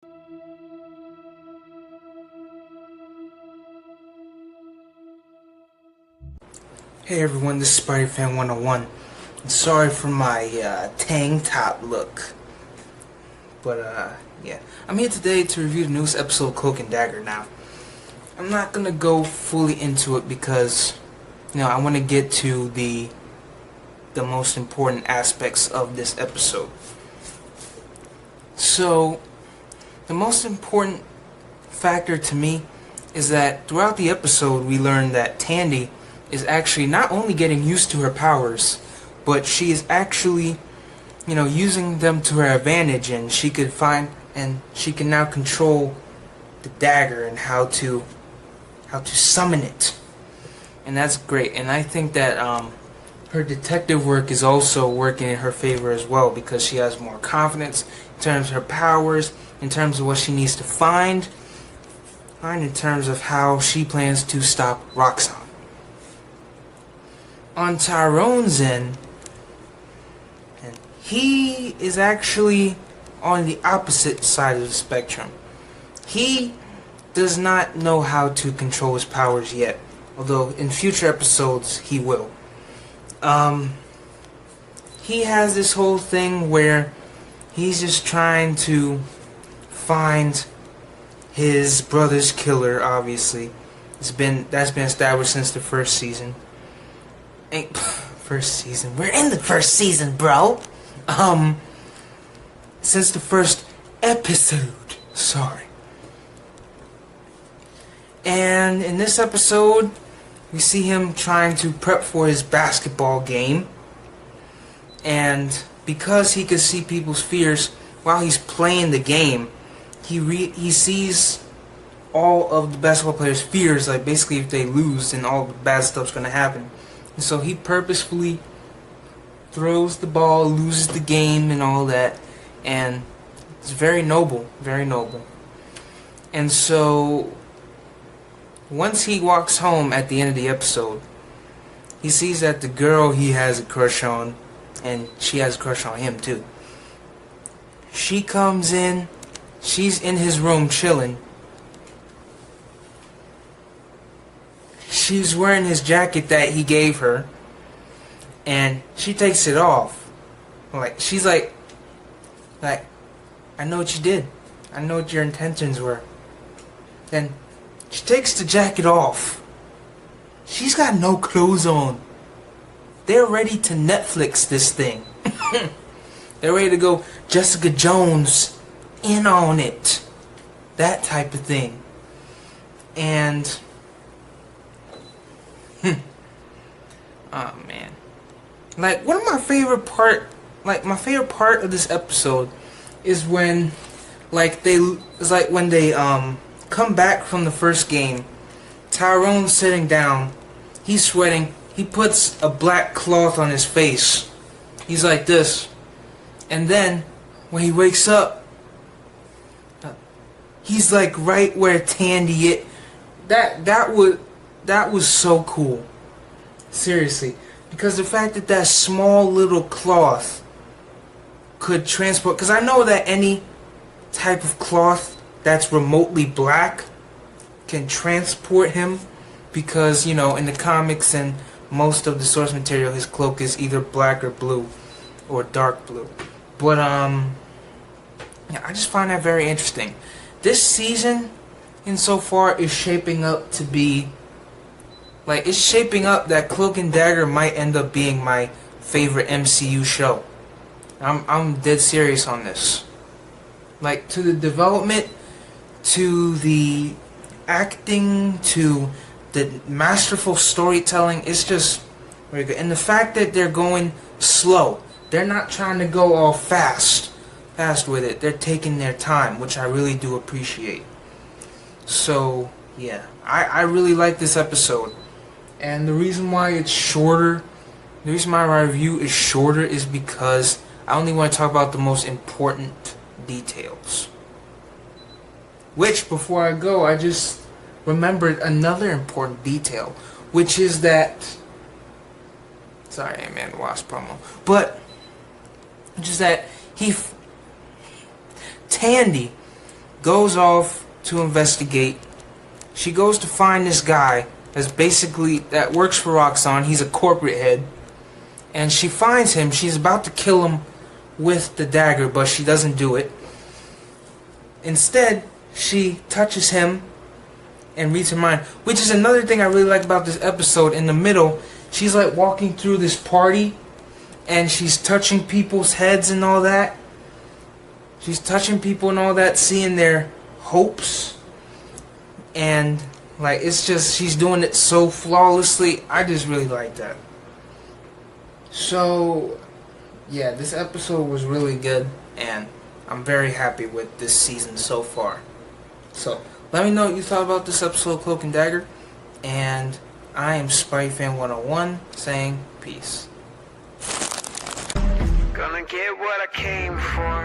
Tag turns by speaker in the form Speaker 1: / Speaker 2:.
Speaker 1: Hey everyone, this is SpiderFan 101. Sorry for my tank top look. But yeah. I'm here today to review the newest episode of Cloak and Dagger. Now, I'm not gonna go fully into it because, I want to get to the most important aspects of this episode. So, the most important factor to me is that throughout the episode we learn that Tandy is actually not only getting used to her powers, but she is actually, using them to her advantage, and she can now control the dagger and how to summon it. And that's great. And I think that her detective work is also working in her favor as well, because she has more confidence in terms of her powers, in terms of what she needs to find in terms of how she plans to stop Roxanne. On Tyrone's end, and he is actually on the opposite side of the spectrum. He does not know how to control his powers yet, although in future episodes he will. He has this whole thing where he's just trying to find his brother's killer. Obviously, that's been established since the first season. First season. We're in the first season, bro. Since the first episode. Sorry. And in this episode, we see him trying to prep for his basketball game. And because he could see people's fears while he's playing the game, he sees all of the basketball players' fears. Like, basically, if they lose, then all the bad stuff's gonna happen. And so he purposefully throws the ball, loses the game, and all that. And it's very noble, very noble. And so once he walks home at the end of the episode, he sees that the girl he has a crush on, and she has a crush on him too. She comes in, she's in his room chilling. She's wearing his jacket that he gave her, and she takes it off. She's like, I know what you did. I know what your intentions were. Then she takes the jacket off. She's got no clothes on. They're ready to Netflix this thing. They're ready to go Jessica Jones in on it. That type of thing. And oh man. One of my favorite part of this episode is when they come back from the first game. Tyrone's sitting down, he's sweating, he puts a black cloth on his face. He's like this. And then when he wakes up, he's like right where Tandy is. That was so cool. Seriously. Because the fact that small little cloth could transport... Because I know that any type of cloth that's remotely black can transport him. Because, in the comics and most of the source material, his cloak is either black or blue. Or dark blue. But, yeah, I just find that very interesting. This season, insofar, is shaping up to be... it's shaping up that Cloak and Dagger might end up being my favorite MCU show. I'm dead serious on this. To the development, to the acting, to the masterful storytelling, it's just very good. And the fact that they're going slow. They're not trying to go all fast with it. They're taking their time, which I really do appreciate. So, yeah. I really like this episode. And the reason why it's shorter, the reason why my review is shorter is because I only want to talk about the most important details. Which, before I go, I just remembered another important detail, which is that... Sorry, man, Wasp promo. But, which is that Tandy goes off to investigate. She goes to find this guy that works for Roxxon. He's a corporate head. And she finds him. She's about to kill him with the dagger, but she doesn't do it. Instead, she touches him and reads her mind, which is another thing I really like about this episode. In the middle, she's like walking through this party, and she's touching people's heads and all that. She's touching people and all that, seeing their hopes, and like, it's just, she's doing it so flawlessly. I just really like that. So yeah, this episode was really good, and I'm very happy with this season so far. So let me know what you thought about this episode of Cloak and Dagger, and I am SpideyFan101 saying peace.
Speaker 2: Gonna get what I came for.